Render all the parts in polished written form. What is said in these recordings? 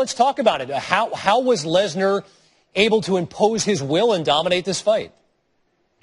Let's talk about it. How was Lesnar able to impose his will and dominate this fight?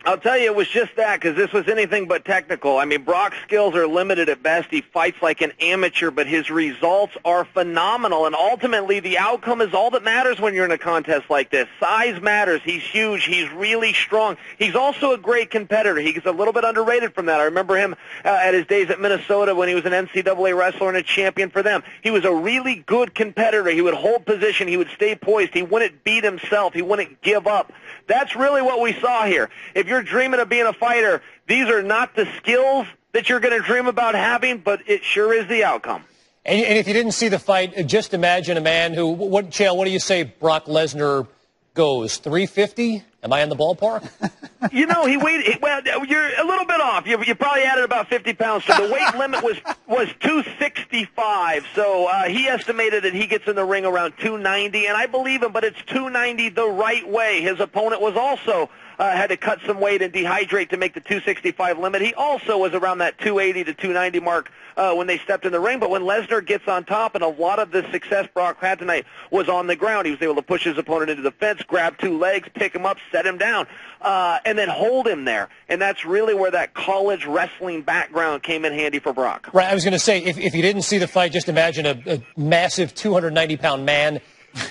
I'll tell you, it was just that, because this was anything but technical. I mean, Brock's skills are limited at best. He fights like an amateur, but his results are phenomenal. And ultimately, the outcome is all that matters when you're in a contest like this. Size matters. He's huge. He's really strong. He's also a great competitor. He's a little bit underrated from that. I remember him at his days at Minnesota when he was an NCAA wrestler and a champion for them. He was a really good competitor. He would hold position. He would stay poised. He wouldn't beat himself. He wouldn't give up. That's really what we saw here. If you're dreaming of being a fighter, these are not the skills that you're going to dream about having, but it sure is the outcome. And if you didn't see the fight, just imagine a man who, Chael, what do you say Brock Lesnar goes? 350? Am I in the ballpark? You know, well, you're a little bit off. You probably added about 50 pounds. So the weight limit was 265. So he estimated that he gets in the ring around 290, and I believe him, but it's 290 the right way. His opponent was also had to cut some weight and dehydrate to make the 265 limit. He also was around that 280 to 290 mark when they stepped in the ring. But when Lesnar gets on top, and a lot of the success Brock had tonight was on the ground, he was able to push his opponent into the fence, grab two legs, pick him up, set him down, and then hold him there. And that's really where that college wrestling background came in handy for Brock. Right, I was going to say, if you didn't see the fight, just imagine a massive 290-pound man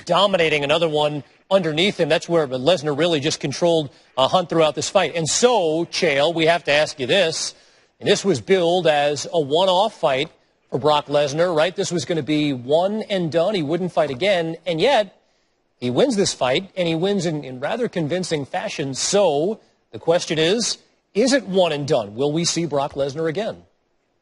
dominating another one underneath him. That's where Lesnar really just controlled Hunt throughout this fight. And so, Chael, we have to ask you this, and this was billed as a one-off fight for Brock Lesnar, right? This was going to be one and done. He wouldn't fight again, and yet he wins this fight, and he wins in rather convincing fashion. So the question is it one and done? Will we see Brock Lesnar again?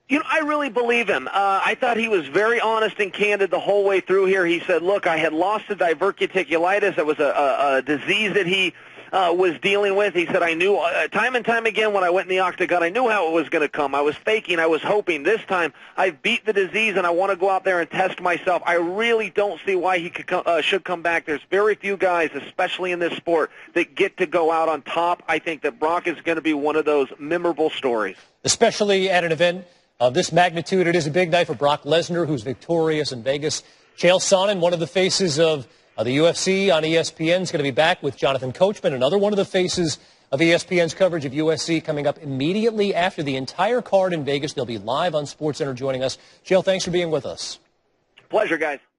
You know, I really believe him. I thought he was very honest and candid the whole way through here. He said, look, I had lost to diverticulitis. That was a disease that he was dealing with. He said, I knew time and time again when I went in the octagon, I knew how it was going to come. I was faking. I was hoping. This time I've beat the disease, and I want to go out there and test myself. I really don't see why he should come back. There's very few guys, especially in this sport, that get to go out on top. I think that Brock is going to be one of those memorable stories. Especially at an event of this magnitude. It is a big night for Brock Lesnar, who's victorious in Vegas. Chael Sonnen, one of the faces of the UFC on ESPN, is going to be back with Jonathan Coachman, another one of the faces of ESPN's coverage of UFC, coming up immediately after the entire card in Vegas. They'll be live on SportsCenter joining us. Chael, thanks for being with us. Pleasure, guys.